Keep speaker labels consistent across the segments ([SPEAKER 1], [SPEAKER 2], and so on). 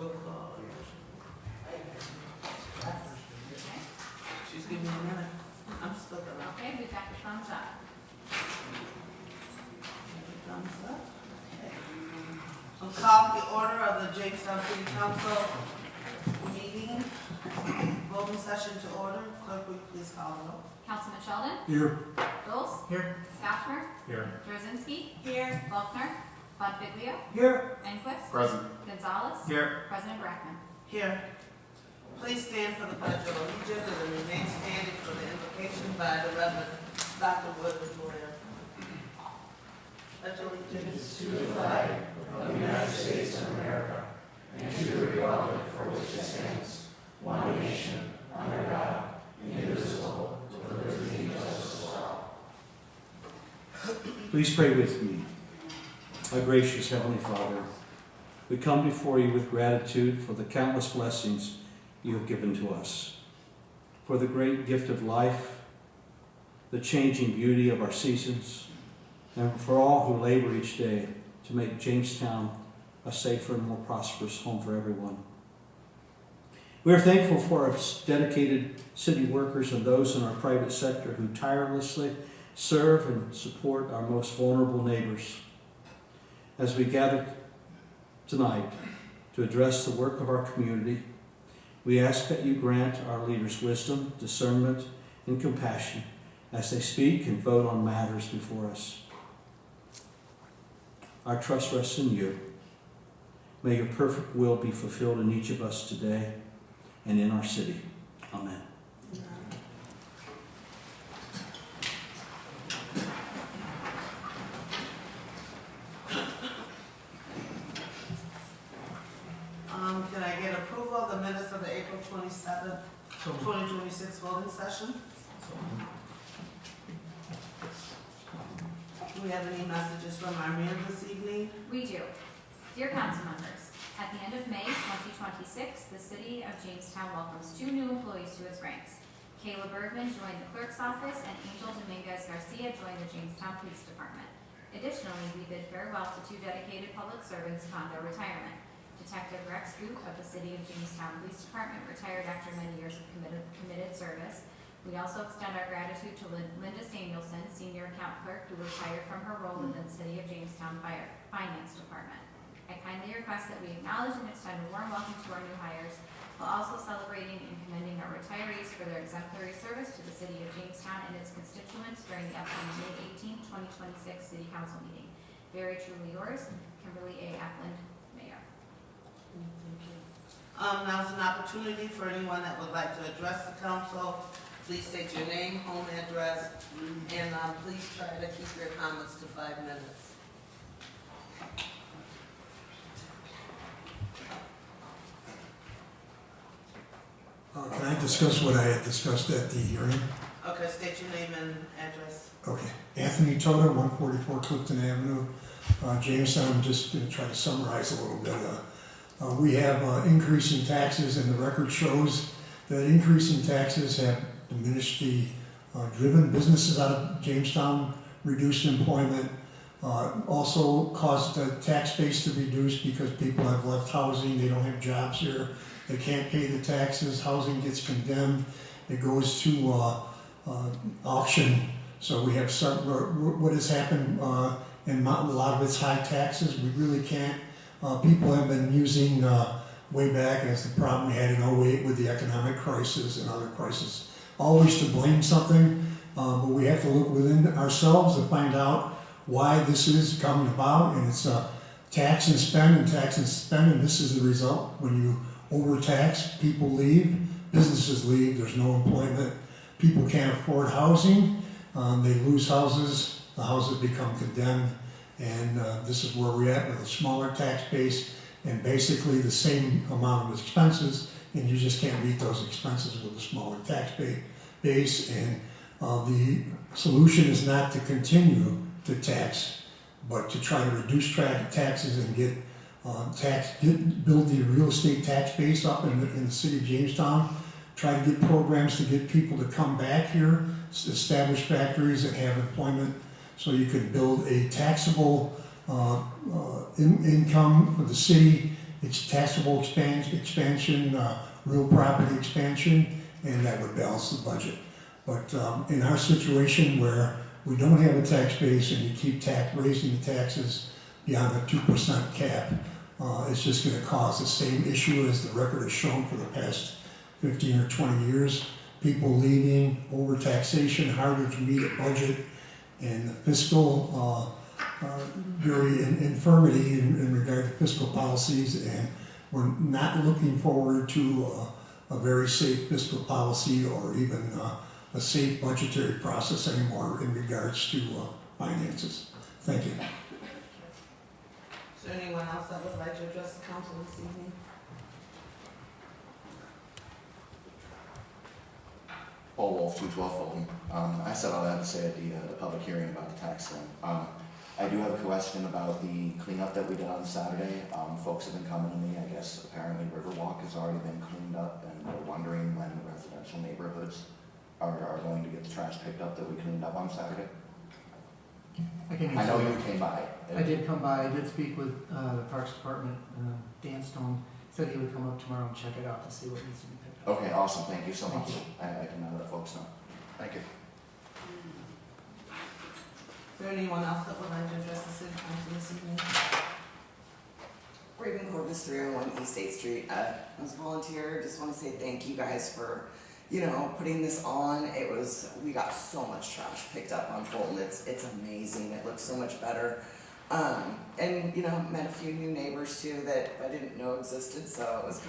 [SPEAKER 1] Roll call. She's giving me a minute. I'm still gonna.
[SPEAKER 2] Okay, we've got the thumbs up.
[SPEAKER 1] Thumbs up. Okay. I'll call the order of the Jamestown City Council meeting, voting session to order. Clerk, will you please call the roll?
[SPEAKER 2] Councilman Sheldon?
[SPEAKER 3] Here.
[SPEAKER 2] Doles?
[SPEAKER 3] Here.
[SPEAKER 2] Scotchmer?
[SPEAKER 3] Here.
[SPEAKER 2] Jarzynski? Here. Faulkner? Bonfiglio?
[SPEAKER 3] Here.
[SPEAKER 2] Enquist?
[SPEAKER 3] Present.
[SPEAKER 2] Gonzalez?
[SPEAKER 3] Here.
[SPEAKER 2] President Brackman.
[SPEAKER 1] Here. Please stand for the Pledge of Allegiance and remain standing for the invocation by the Reverend Dr. Woodward Moyer. Pledge allegiance
[SPEAKER 4] To the flag of the United States of America and to the republic for which it stands, one nation, under God, indivisible, with liberty and justice for all.
[SPEAKER 3] Please pray with me. Our gracious Heavenly Father, we come before you with gratitude for the countless blessings you have given to us, for the great gift of life, the changing beauty of our seasons, and for all who labor each day to make Jamestown a safer and more prosperous home for everyone. We are thankful for our dedicated city workers and those in our private sector who tirelessly serve and support our most vulnerable neighbors. As we gather tonight to address the work of our community, we ask that you grant our leaders wisdom, discernment, and compassion as they speak and vote on matters before us. Our trust rests in you. May your perfect will be fulfilled in each of us today and in our city. Amen.
[SPEAKER 1] Can I get approval of the minutes of the April 27th, 2026 voting session? Do we have any messages from our mayor this evening?
[SPEAKER 2] We do. Dear council members, at the end of May 2026, the city of Jamestown welcomes 2 new employees to its ranks. Kayla Bergman joined the clerk's office and Angel Dominguez Garcia joined the Jamestown Police Department. Additionally, we bid farewell to 2 dedicated public servants upon their retirement. Detective Rex Goop of the City of Jamestown Police Department retired after many years of committed service. We also extend our gratitude to Linda Samuelson, Senior Account Clerk, who retired from her role within the City of Jamestown Finance Department. I kindly request that we acknowledge and extend a warm welcome to our new hires, while also celebrating and commending our retirees for their exemplary service to the City of Jamestown and its constituents during the upcoming May 18, 2026 City Council meeting. Very truly yours, Kimberly A. Ackland, Mayor.
[SPEAKER 1] Now's an opportunity for anyone that would like to address the council. Please state your name, home address, and please try to keep your comments to 5 minutes.
[SPEAKER 5] Can I discuss what I had discussed at the hearing?
[SPEAKER 1] Okay, state your name and address.
[SPEAKER 5] Okay. Anthony Toda, 144 Clifton Avenue, Jamestown. I'm just going to try to summarize a little bit. We have increasing taxes, and the record shows that increasing taxes have diminished the driven businesses out of Jamestown, reduced employment, also caused the tax base to reduce because people have left housing, they don't have jobs here, they can't pay the taxes, housing gets condemned, it goes to auction. So we have what has happened in a lot of it's high taxes. We really can't. People have been using way back as the problem we had in 08 with the economic crisis and other crises, always to blame something, but we have to look within ourselves to find out why this is coming about, and it's tax and spend and tax and spend, and this is the result. When you overtax, people leave, businesses leave, there's no employment, people can't afford housing, they lose houses, the houses become condemned, and this is where we're at with a smaller tax base and basically the same amount of expenses, and you just can't meet those expenses with a smaller tax base. And the solution is not to continue to tax, but to try to reduce taxes and build the real estate tax base up in the city of Jamestown. Try to get programs to get people to come back here, establish factories and have employment, so you could build a taxable income for the city it's taxable expansion, real property expansion, and that would balance the budget. But in our situation where we don't have a tax base and you keep raising the taxes beyond the 2% cap, it's just going to cause the same issue as the record has shown for the past 15 or 20 years. People leaving, over-taxation, harder to meet a budget, and the fiscal very infirmity in regard to fiscal policies, and we're not looking forward to a very safe fiscal policy or even a safe budgetary process anymore in regards to finances. Thank you.
[SPEAKER 1] Is there anyone else that would like to address the council this evening?
[SPEAKER 4] Paul Wolf, 212 Fulton. I said all that to say at the public hearing about the tax thing. I do have a question about the cleanup that we did on Saturday. Folks have been coming to me, I guess apparently Riverwalk has already been cleaned up, and we're wondering when the residential neighborhoods are going to get the trash picked up that we cleaned up on Saturday. I know you came by.
[SPEAKER 6] I did come by. I did speak with the Parks Department. Dan Stone said he would come up tomorrow and check it out to see what needs to be picked up.
[SPEAKER 4] Okay, awesome. Thank you so
[SPEAKER 6] Thank
[SPEAKER 4] much.
[SPEAKER 6] you.
[SPEAKER 4] I can let folks know. Thank you.
[SPEAKER 1] Is there anyone else that would like to address the city council this evening?
[SPEAKER 7] Raven Corvus, 301 East 8th Street. I was a volunteer. Just want to say thank you guys for, putting this on. We got so much trash picked up on Fulton. It's amazing. It looks so much better. And met a few new neighbors too that I didn't know existed. So it was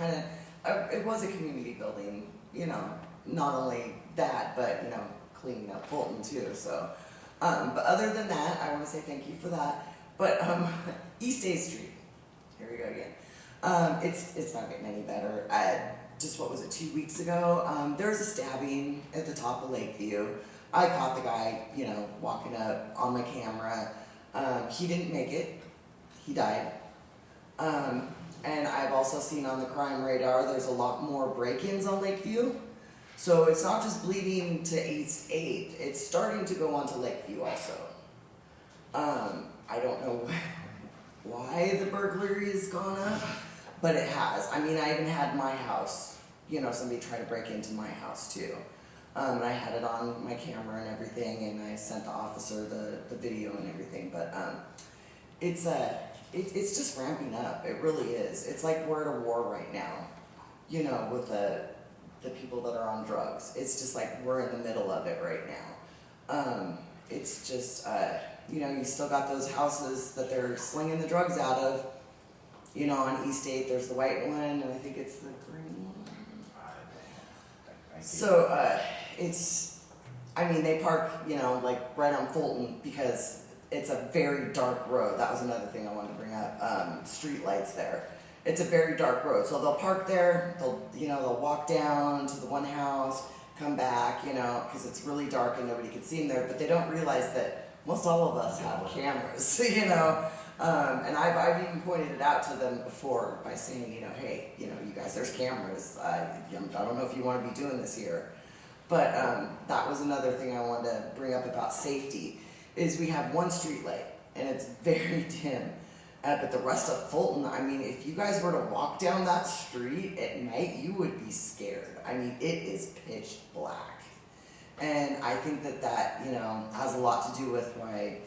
[SPEAKER 7] it was a community building. Not only that, but cleaning up Fulton too. So, but other than that, I want to say thank you for that. But East 8th Street. Here we go again. It's not getting any better. Just what was it, 2 weeks ago? There was a stabbing at the top of Lakeview. I caught the guy, walking up on my camera. He didn't make it. He died. And I've also seen on the crime radar, there's a lot more break-ins on Lakeview. So it's not just bleeding to East 8th. It's starting to go on to Lakeview also. I don't know why the burglary has gone up, but it has. I mean, I even had my house, somebody try to break into my house too. And I had it on my camera and everything, and I sent the officer the video and everything, but it's just ramping up. It really is. It's like we're at a war right now, with the people that are on drugs. It's just like we're in the middle of it right now. It's just, you still got those houses that they're slinging the drugs out of. On East 8th, there's the white one, and I think it's the green one. So, they park, like right on Fulton because it's a very dark road. That was another thing I wanted to bring up. Street lights there. It's a very dark road. So they'll park there, they'll walk down to the one house, come back, because it's really dark and nobody can see them there, but they don't realize that most all of us have cameras, and I've even pointed it out to them before by saying, hey, you guys, there's cameras. I don't know if you want to be doing this here. But that was another thing I wanted to bring up about safety, is we have one street light, and it's very dim. But the rest of Fulton, if you guys were to walk down that street at night, you would be scared. It is pitch black. And I think that has a lot to do with why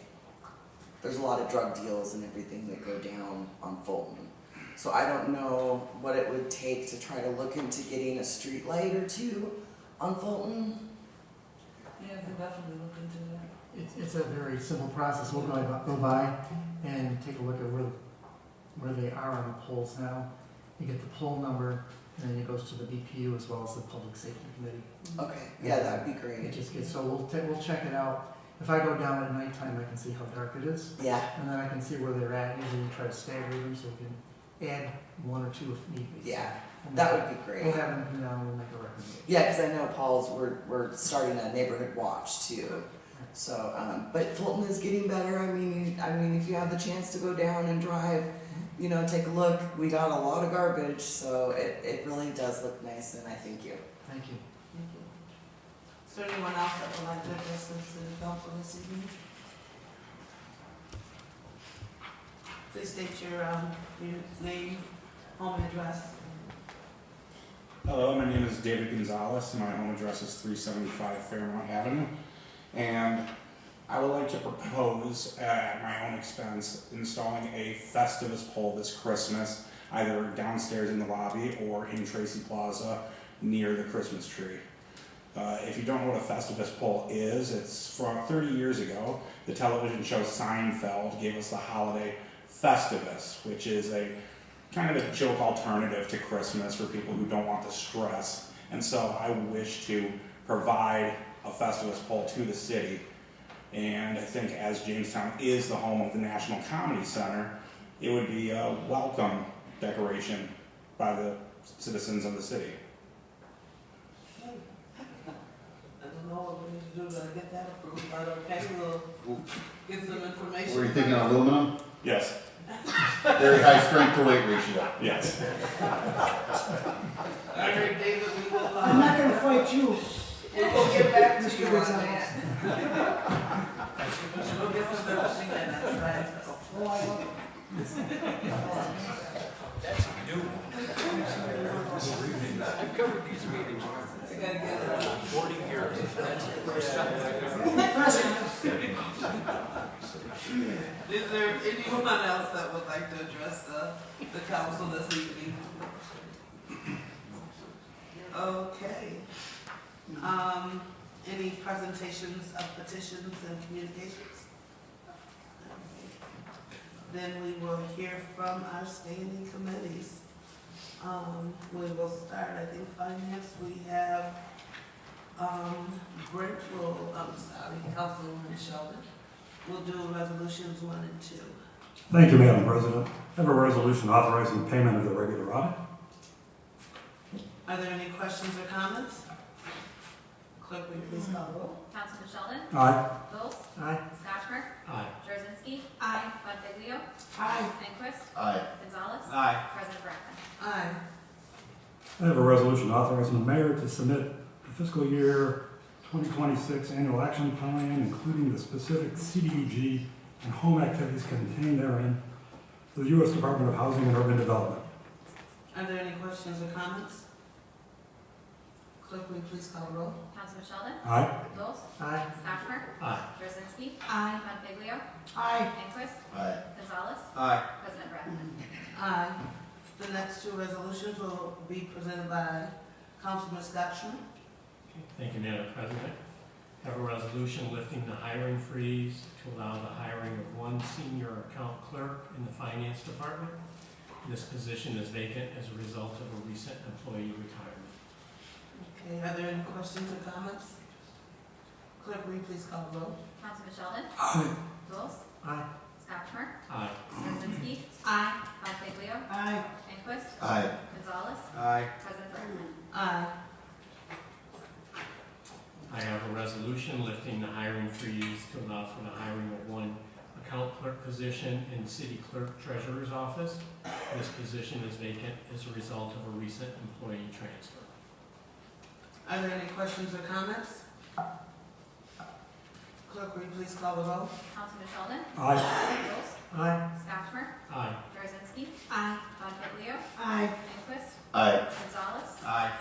[SPEAKER 7] there's a lot of drug deals and everything that go down on Fulton. So I don't know what it would take to try to look into getting a street light or two on Fulton.
[SPEAKER 1] Yeah, we definitely look into that.
[SPEAKER 6] It's a very simple process. We'll go by and take a look at where they are on the polls now. You get the poll number, and then it goes to the BPU as well as the Public Safety Committee.
[SPEAKER 7] Okay, yeah, that'd be great.
[SPEAKER 6] It just gets, so we'll check it out. If I go down at nighttime, I can see how dark it is,
[SPEAKER 7] Yeah,
[SPEAKER 6] and then I can see where they're at. Usually we try to stagger them so we can add one or two if need be.
[SPEAKER 7] yeah,
[SPEAKER 6] So
[SPEAKER 7] that would be great.
[SPEAKER 6] we'll have them come down and we'll make a recommendation.
[SPEAKER 7] Yeah, because I know Paul's, we're starting a neighborhood watch too. So, but Fulton is getting better. If you have the chance to go down and drive, take a look. We got a lot of garbage, so it really does look nice, and I thank you.
[SPEAKER 6] Thank you.
[SPEAKER 1] Thank you. Is there anyone else that would like to address the city council this evening? Please state your name home address.
[SPEAKER 8] Hello, my name is David Gonzalez. My home address is 375 Fairmount Avenue. And I would like to propose, at my own expense, installing a Festivus pole this Christmas, either downstairs in the lobby or in Tracy Plaza near the Christmas tree. If you don't know what a Festivus pole is, it's from 30 years ago. The television show Seinfeld gave us the holiday Festivus, which is a kind of a joke alternative to Christmas for people who don't want the stress. And so I wish to provide a Festivus pole to the city. And I think as Jamestown is the home of the National Comedy Center, it would be a welcome decoration by the citizens of the city.
[SPEAKER 1] I don't know what we need to do to get that approved, but okay, we'll get some information.
[SPEAKER 4] Were you thinking aluminum?
[SPEAKER 8] Yes,
[SPEAKER 4] Very high strength to weight ratio.
[SPEAKER 8] yes.
[SPEAKER 1] All right, David, we will,
[SPEAKER 6] I'm not gonna fight you.
[SPEAKER 1] we'll get back to
[SPEAKER 6] Mr.
[SPEAKER 1] you on
[SPEAKER 6] Gonzalez.
[SPEAKER 1] that. We'll get some everything in, that's right.
[SPEAKER 6] Oh, I love it.
[SPEAKER 9] I've covered these meetings
[SPEAKER 1] I gotta get it.
[SPEAKER 9] 40 years. That's the first time I
[SPEAKER 1] Is there anyone else that would like to address the council this evening? Okay. Any presentations of petitions and communications? Then we will hear from our standing committees. We will start, I think, finance. We have, Councilwoman Sheldon. We'll do resolutions 1 and 2.
[SPEAKER 10] Thank you, Madam President. I have a resolution authorizing payment of the regular audit.
[SPEAKER 1] Are there any questions or comments? Clerk, will you please call the roll?
[SPEAKER 2] Councilman Sheldon?
[SPEAKER 10] Aye.
[SPEAKER 2] Schultz?
[SPEAKER 6] Aye.
[SPEAKER 2] Scotchmer?
[SPEAKER 9] Aye.
[SPEAKER 2] Jarzynski?
[SPEAKER 1] Aye.
[SPEAKER 2] Bonfiglio?
[SPEAKER 1] Aye.
[SPEAKER 2] Enquist?
[SPEAKER 4] Aye.
[SPEAKER 2] Gonzalez?
[SPEAKER 9] Aye.
[SPEAKER 2] President Brackman?
[SPEAKER 1] Aye.
[SPEAKER 10] I have a resolution authorizing the mayor to submit the fiscal year 2026 annual action plan, including the specific CDBG and home activities contained therein, to the U.S. Department of Housing and Urban Development.
[SPEAKER 1] Are there any questions or comments? Clerk, will you please call the roll?
[SPEAKER 2] Councilman Sheldon?
[SPEAKER 10] Aye.
[SPEAKER 2] Schultz?
[SPEAKER 6] Aye.
[SPEAKER 2] Scotchmer?
[SPEAKER 9] Aye.
[SPEAKER 2] Jarzynski?
[SPEAKER 1] Aye.
[SPEAKER 2] Bonfiglio?
[SPEAKER 1] Aye.
[SPEAKER 2] Enquist?
[SPEAKER 4] Aye.
[SPEAKER 2] Gonzalez?
[SPEAKER 9] Aye.
[SPEAKER 2] President Brackman?
[SPEAKER 1] Aye. The next two resolutions will be presented by Councilman Scotchman.
[SPEAKER 11] Thank you, Madam President. Have a resolution lifting the hiring freeze to allow the hiring of one senior account clerk in the finance department. This position is vacant as a result of a recent employee retirement.
[SPEAKER 1] Okay, are there any questions or comments? Clerk, will you please call the roll?
[SPEAKER 2] Councilman Sheldon?
[SPEAKER 10] Aye.
[SPEAKER 2] Schultz?
[SPEAKER 6] Aye.
[SPEAKER 2] Scotchmer?
[SPEAKER 11] Aye.
[SPEAKER 2] Jarzynski?
[SPEAKER 1] Aye.
[SPEAKER 2] Bonfiglio?
[SPEAKER 1] Aye.
[SPEAKER 2] Enquist?
[SPEAKER 4] Aye.
[SPEAKER 2] Gonzalez?
[SPEAKER 9] Aye.
[SPEAKER 2] President Brackman?
[SPEAKER 1] Aye.
[SPEAKER 11] I have a resolution lifting the hiring freeze to allow for the hiring of one account clerk position in the city clerk treasurer's office. This position is vacant as a result of a recent employee transfer.
[SPEAKER 1] Are there any questions or comments? Clerk, will you please call the roll?
[SPEAKER 2] Councilman Sheldon?
[SPEAKER 10] Aye.
[SPEAKER 2] Schultz?
[SPEAKER 6] Aye.
[SPEAKER 2] Scotchmer?
[SPEAKER 11] Aye.
[SPEAKER 2] Jarzynski?
[SPEAKER 1] Aye.
[SPEAKER 2] Bonfiglio?
[SPEAKER 1] Aye.
[SPEAKER 2] Enquist?
[SPEAKER 4] Aye.
[SPEAKER 2] Gonzalez?
[SPEAKER 9] Aye.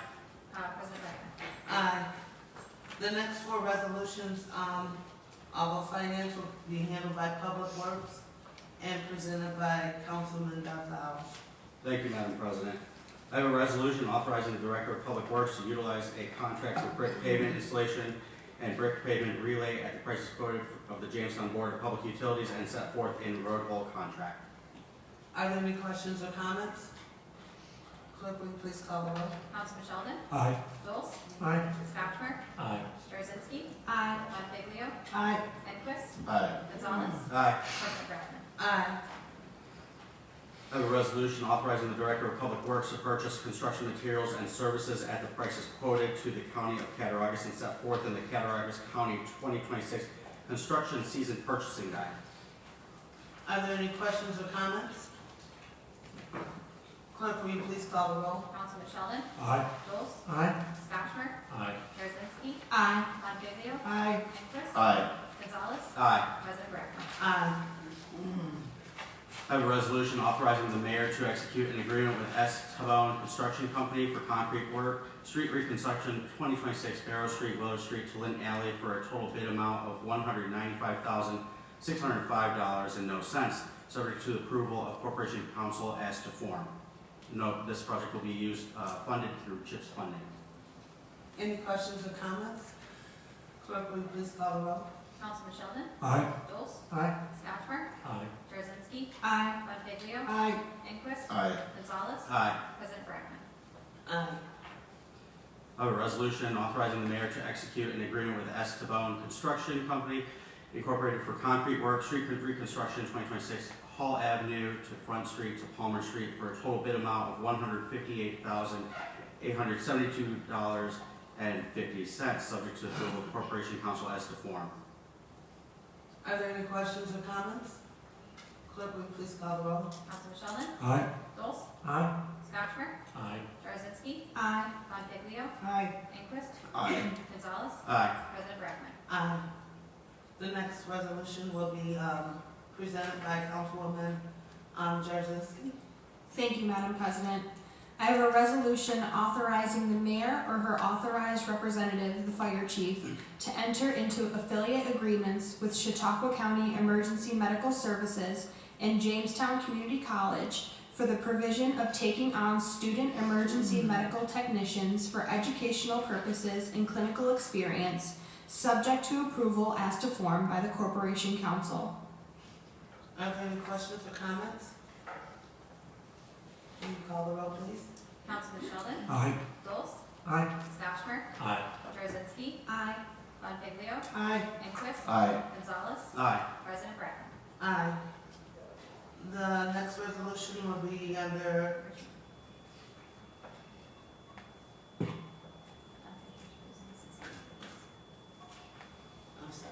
[SPEAKER 2] President Brackman?
[SPEAKER 1] Aye. The next four resolutions, although finance will be handled by Public Works and presented by Councilman Gonzalez.
[SPEAKER 12] Thank you, Madam President. I have a resolution authorizing the Director of Public Works to utilize a contract for brick pavement installation and brick pavement relay at the prices quoted of the Jamestown Board of Public Utilities and set forth in road hole contract.
[SPEAKER 1] Are there any questions or comments? Clerk, will you please call the roll?
[SPEAKER 2] Councilman Sheldon?
[SPEAKER 10] Aye.
[SPEAKER 2] Schultz?
[SPEAKER 6] Aye.
[SPEAKER 2] Scotchmer?
[SPEAKER 11] Aye.
[SPEAKER 2] Jarzynski?
[SPEAKER 1] Aye.
[SPEAKER 2] Bonfiglio?
[SPEAKER 1] Aye.
[SPEAKER 2] Enquist?
[SPEAKER 4] Aye.
[SPEAKER 2] Gonzalez?
[SPEAKER 9] Aye.
[SPEAKER 2] President Brackman?
[SPEAKER 1] Aye.
[SPEAKER 12] I have a resolution authorizing the Director of Public Works to purchase construction materials and services at the prices quoted to the County of Cattaraugus and set forth in the Cattaraugus County 2026 Construction Season Purchasing Guide.
[SPEAKER 1] Are there any questions or comments? Clerk, will you please call the roll?
[SPEAKER 2] Councilman Sheldon?
[SPEAKER 10] Aye.
[SPEAKER 2] Schultz?
[SPEAKER 6] Aye.
[SPEAKER 2] Scotchmer?
[SPEAKER 11] Aye.
[SPEAKER 2] Jarzynski?
[SPEAKER 1] Aye.
[SPEAKER 2] Bonfiglio?
[SPEAKER 1] Aye.
[SPEAKER 2] Enquist?
[SPEAKER 4] Aye.
[SPEAKER 2] Gonzalez?
[SPEAKER 9] Aye.
[SPEAKER 2] President Brackman?
[SPEAKER 1] Aye.
[SPEAKER 12] I have a resolution authorizing the mayor to execute an agreement with S. Tabone Construction Company for concrete work, street reconstruction, 2026 Barrow Street, Willow Street to Linton Alley for a total bid amount of $195,605 and no cents, subject to approval of Corporation Council as to form. Note, this project will be funded through CHIPS funding.
[SPEAKER 1] Any questions or comments? Clerk, will you please call the roll?
[SPEAKER 2] Councilman Sheldon?
[SPEAKER 10] Aye.
[SPEAKER 2] Schultz?
[SPEAKER 6] Aye.
[SPEAKER 2] Scotchmer?
[SPEAKER 11] Aye.
[SPEAKER 2] Jarzynski?
[SPEAKER 1] Aye.
[SPEAKER 2] Bonfiglio?
[SPEAKER 1] Aye.
[SPEAKER 2] Enquist?
[SPEAKER 4] Aye.
[SPEAKER 2] Gonzalez?
[SPEAKER 12] Aye.
[SPEAKER 2] President Brackman.
[SPEAKER 1] Aye.
[SPEAKER 12] I have a resolution authorizing the mayor to execute an agreement with S. Tabone Construction Company Incorporated for concrete work, street reconstruction, 2026 Hall Avenue to Front Street to Palmer Street for a total bid amount of $158,872.50, subject to approval of Corporation Council as to form.
[SPEAKER 1] Are there any questions or comments? Clerk, will you please call the roll?
[SPEAKER 2] Councilman Sheldon?
[SPEAKER 10] Aye.
[SPEAKER 2] Schultz?
[SPEAKER 6] Aye.
[SPEAKER 2] Scotchmer?
[SPEAKER 11] Aye.
[SPEAKER 2] Jarzynski?
[SPEAKER 1] Aye.
[SPEAKER 2] Bonfiglio?
[SPEAKER 1] Aye.
[SPEAKER 2] Enquist?
[SPEAKER 4] Aye.
[SPEAKER 2] Gonzalez?
[SPEAKER 12] Aye.
[SPEAKER 2] President Brackman.
[SPEAKER 1] Aye. The next resolution will be presented by Councilwoman Jarzynski.
[SPEAKER 13] Thank you, Madam President. I have a resolution authorizing the mayor or her authorized representative, the fire chief, to enter into affiliate agreements with Chautauqua County Emergency Medical Services and Jamestown Community College for the provision of taking on student emergency medical technicians for educational purposes and clinical experience, subject to approval as to form by the Corporation Council.
[SPEAKER 1] Are there any questions or comments? Can you call the roll, please?
[SPEAKER 2] Councilman Sheldon?
[SPEAKER 10] Aye.
[SPEAKER 2] Schultz?
[SPEAKER 6] Aye.
[SPEAKER 2] Scotchmer?
[SPEAKER 11] Aye.
[SPEAKER 2] Jarzynski?
[SPEAKER 13] Aye.
[SPEAKER 2] Bonfiglio?
[SPEAKER 1] Aye.
[SPEAKER 2] Enquist?
[SPEAKER 4] Aye.
[SPEAKER 2] Gonzalez?
[SPEAKER 12] Aye.
[SPEAKER 2] President Brackman.
[SPEAKER 1] Aye. The next resolution will be under, I'm sorry,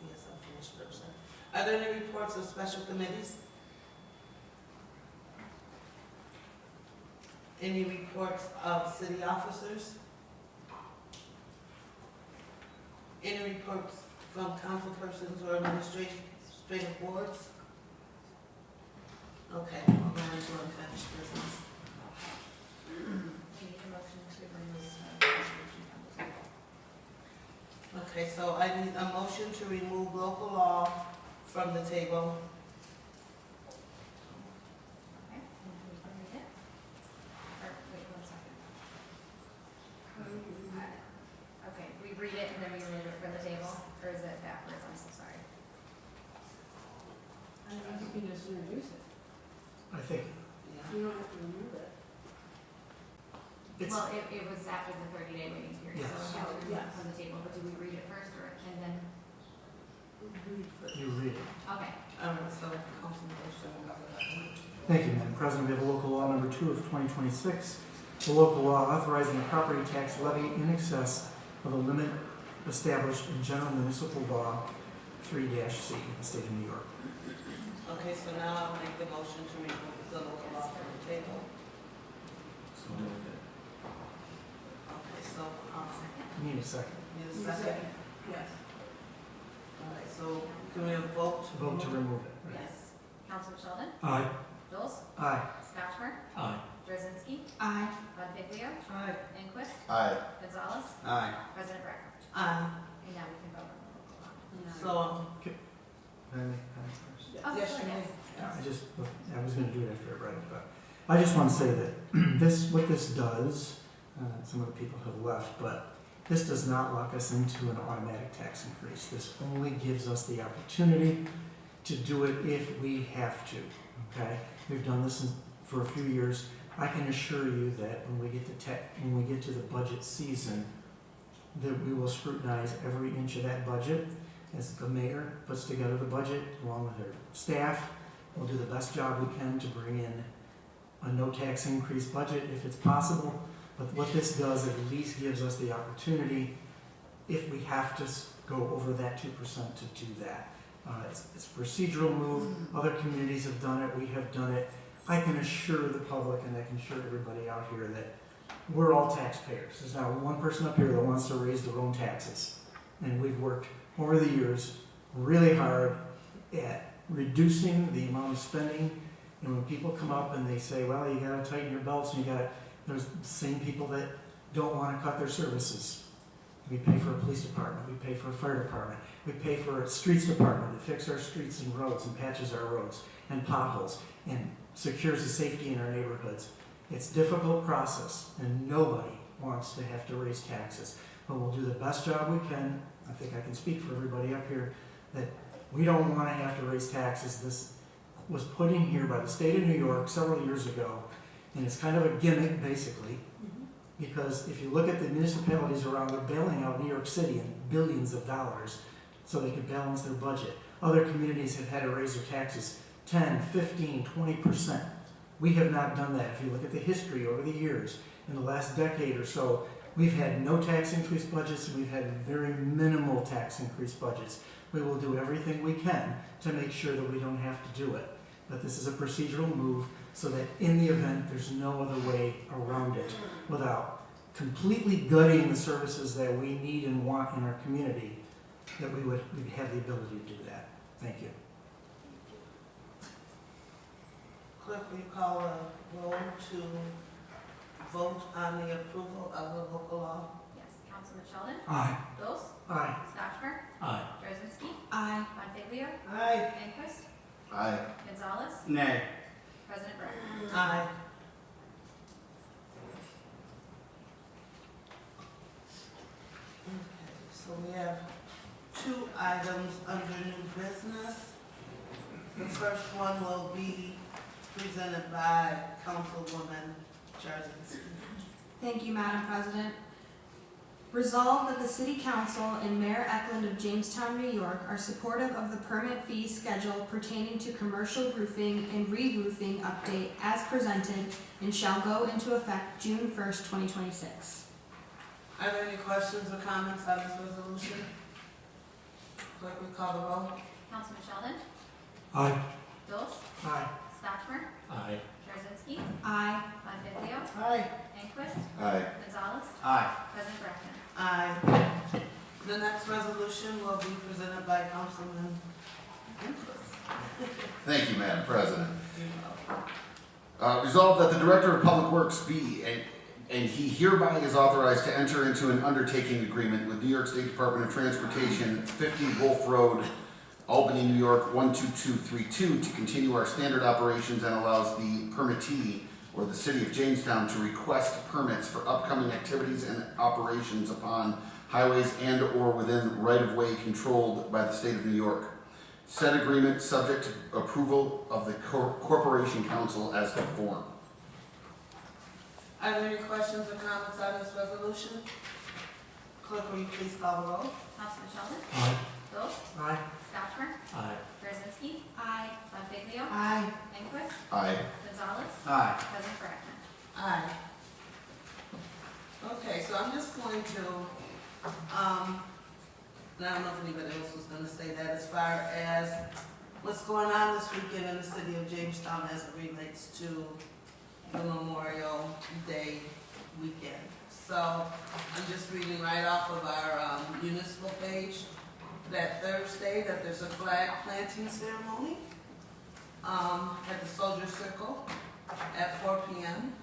[SPEAKER 1] yes, I'm finished, I'm sorry. Are there any reports of special committees? Any reports of city officers? Any reports from councilpersons or administrative boards? Okay, we're going to unfinished business.
[SPEAKER 2] We need a motion to remove resolution from the table.
[SPEAKER 1] Okay, so I need a motion to remove local law from the table.
[SPEAKER 2] Okay, and we can read it. Or, wait 1 second. Okay, we read it and then we remove it from the table, or is it backwards? I'm so sorry.
[SPEAKER 1] I think you can just introduce it.
[SPEAKER 6] I think
[SPEAKER 1] You don't have to remove it.
[SPEAKER 6] it's,
[SPEAKER 2] Well, it was after the 30-day waiting period, so we have to remove it from the table, but do we read it first or, and then,
[SPEAKER 6] you read it.
[SPEAKER 2] okay.
[SPEAKER 1] So Councilman Burson.
[SPEAKER 6] Thank you, Madam President. We have a local law number 2 of 2026. The local law authorizing a property tax levy in excess of the limit established in General Municipal Law 3-C in the state of New York.
[SPEAKER 1] Okay, so now I'll make the motion to remove the local law from the table.
[SPEAKER 3] So moved.
[SPEAKER 1] Okay, so,
[SPEAKER 6] Need a second.
[SPEAKER 1] need a second? Yes. All right, so can we have a vote?
[SPEAKER 6] Vote to remove it. right?
[SPEAKER 2] Yes. Councilman Sheldon?
[SPEAKER 10] Aye.
[SPEAKER 2] Schultz?
[SPEAKER 6] Aye.
[SPEAKER 2] Scotchmer?
[SPEAKER 11] Aye.
[SPEAKER 2] Jarzynski?
[SPEAKER 13] Aye.
[SPEAKER 2] Bonfiglio?
[SPEAKER 1] Aye.
[SPEAKER 2] Enquist?
[SPEAKER 4] Aye.
[SPEAKER 2] Gonzalez?
[SPEAKER 12] Aye.
[SPEAKER 2] President Brackman.
[SPEAKER 1] Aye.
[SPEAKER 2] And now we can vote on the local law.
[SPEAKER 1] So,
[SPEAKER 6] Can I make comments first?
[SPEAKER 2] Oh,
[SPEAKER 1] yes,
[SPEAKER 2] sure,
[SPEAKER 1] you may.
[SPEAKER 2] yes.
[SPEAKER 6] I was going to do it after I read it, but I just want to say that what this does, some of the people have left, but this does not lock us into an automatic tax increase. This only gives us the opportunity to do it if we have to, okay? We've done this for a few years. I can assure you that when we get to the budget season, that we will scrutinize every inch of that budget as the mayor puts together the budget along with her staff. We'll do the best job we can to bring in a no tax increase budget if it's possible. But what this does, it at least gives us the opportunity, if we have to go over that 2%, to do that. It's a procedural move. Other communities have done it. We have done it. I can assure the public and I can assure everybody out here that we're all taxpayers. There's not one person up here that wants to raise their own taxes. And we've worked over the years really hard at reducing the amount of spending And when people come up and they say, well, you gotta tighten your belts, and there's the same people that don't wanna cut their services. We pay for a police department, we pay for a fire department, we pay for a streets department to fix our streets and roads and patches our roads and potholes and secures the safety in our neighborhoods. It's a difficult process, and nobody wants to have to raise taxes. But we'll do the best job we can. I think I can speak for everybody up here that we don't want to have to raise taxes. This was put in here by the state of New York several years ago, and it's kind of a gimmick, basically, because if you look at the municipalities around, they're bailing out New York City in billions of dollars so they can balance their budget. Other communities have had to raise their taxes 10, 15, 20%. We have not done that. If you look at the history over the years, in the last decade or so, we've had no tax increase budgets, and we've had very minimal tax increase budgets. We will do everything we can to make sure that we don't have to do it. But this is a procedural move so that in the event there's no other way around it without completely gutting the services that we need and want in our community, that we'd have the ability to do that. Thank you.
[SPEAKER 1] Clerk, will you call a roll to vote on the approval of the local law?
[SPEAKER 2] Yes, Councilman Sheldon?
[SPEAKER 5] Aye.
[SPEAKER 2] Bills?
[SPEAKER 6] Aye.
[SPEAKER 2] Scotchmer?
[SPEAKER 11] Aye.
[SPEAKER 2] Drzezinski?
[SPEAKER 13] Aye.
[SPEAKER 2] Bonfiglio?
[SPEAKER 1] Aye.
[SPEAKER 2] Enquist?
[SPEAKER 12] Aye.
[SPEAKER 2] Gonzalez?
[SPEAKER 12] Nay.
[SPEAKER 2] President Bergen?
[SPEAKER 1] Aye. Okay, so we have 2 items under new business. The first one will be presented by Councilwoman Jarzynski.
[SPEAKER 13] Thank you, Madam President. Resolved that the City Council and Mayor Eklund of Jamestown, New York are supportive of the permit fee schedule pertaining to commercial roofing and re-roofing update as presented and shall go into effect June 1st, 2026.
[SPEAKER 1] Are there any questions or comments on this resolution? Clerk, will you call the roll?
[SPEAKER 2] Councilman Sheldon?
[SPEAKER 5] Aye.
[SPEAKER 2] Bills?
[SPEAKER 6] Aye.
[SPEAKER 2] Scotchmer?
[SPEAKER 11] Aye.
[SPEAKER 2] Drzezinski?
[SPEAKER 13] Aye.
[SPEAKER 2] Bonfiglio?
[SPEAKER 1] Aye.
[SPEAKER 2] Enquist?
[SPEAKER 12] Aye.
[SPEAKER 2] Gonzalez?
[SPEAKER 12] Aye.
[SPEAKER 2] President Bergen?
[SPEAKER 1] Aye. The next resolution will be presented by Councilman Enquist.
[SPEAKER 14] Thank you, Madam President. Resolved that the Director of Public Works be, and he hereby is authorized to enter into an undertaking agreement with New York State Department of Transportation, 50 Wolf Road, Albany, New York, 12232, to continue our standard operations, and allows the permittee, or the City of Jamestown, to request permits for upcoming activities and operations upon highways and or within right-of-way controlled by the State of New York. Said agreement subject to approval of the Corporation Council as to form.
[SPEAKER 1] Are there any questions or comments on this resolution? Clerk, will you please call the roll?
[SPEAKER 2] Councilman Sheldon?
[SPEAKER 5] Aye.
[SPEAKER 2] Bills?
[SPEAKER 6] Aye.
[SPEAKER 2] Scotchmer?
[SPEAKER 11] Aye.
[SPEAKER 2] Drzezinski?
[SPEAKER 13] Aye.
[SPEAKER 2] Bonfiglio?
[SPEAKER 1] Aye.
[SPEAKER 2] Enquist?
[SPEAKER 14] Aye.
[SPEAKER 2] Gonzalez?
[SPEAKER 12] Aye.
[SPEAKER 2] President Bergen?
[SPEAKER 1] Aye. Okay, so I'm just going to, and I don't know if anybody else was gonna say that, as far as what's going on this weekend in the city of Jamestown as it relates to the Memorial Day weekend. So I'm just reading right off of our municipal page that Thursday that there's a flag planting ceremony at the Soldier Circle at 4 p.m.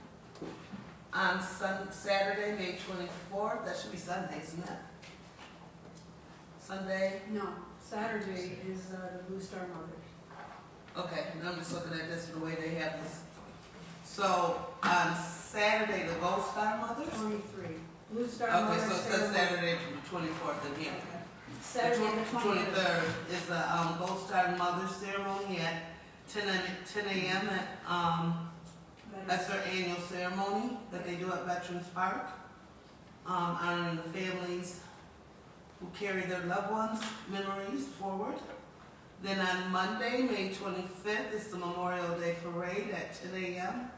[SPEAKER 1] On Saturday, May 24th, that should be Sunday, isn't it? Sunday?
[SPEAKER 15] No, Saturday is the Blue Star Mothers.
[SPEAKER 1] Okay, I'm just looking at this the way they have this. So on Saturday, the Gold Star Mothers?
[SPEAKER 15] 23. Blue Star
[SPEAKER 1] Okay,
[SPEAKER 15] Mothers.
[SPEAKER 1] so it says
[SPEAKER 15] ceremony.
[SPEAKER 1] Saturday the 24th in here.
[SPEAKER 15] Saturday the 23rd.
[SPEAKER 1] 23rd is the Gold Star Mothers ceremony at 10 a.m. That's their annual ceremony that they do at Veterans Park, honoring the families who carry their loved ones' memories forward. Then on Monday, May 25th, is the Memorial Day Parade at 10 a.m.,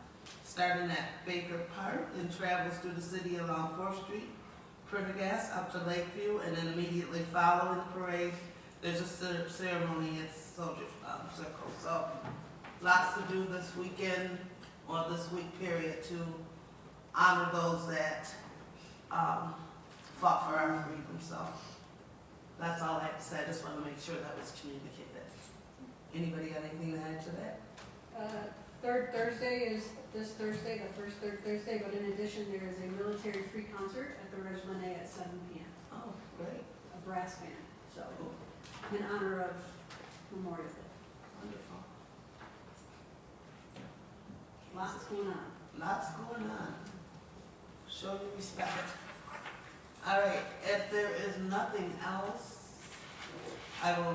[SPEAKER 1] starting at Baker Park and travels through the city along 4th Street, Prendergast, up to Lakeview, and then immediately following the parade, there's a ceremony at Soldier Circle. So lots to do this weekend, or this week period, to honor those that fought for our freedom. So that's all I have to say. I just want to make sure that was communicated. Anybody got anything to add to that?
[SPEAKER 15] third Thursday is this Thursday, the first third Thursday, but in addition, there is a military free concert at the Regiment at 7 p.m.
[SPEAKER 1] Oh, great,
[SPEAKER 15] A brass band, so
[SPEAKER 1] cool,
[SPEAKER 15] in honor of Memorial Day.
[SPEAKER 1] wonderful.
[SPEAKER 15] Lots going on.
[SPEAKER 1] Lots going on. Show you respect. All right, if there is nothing else, I will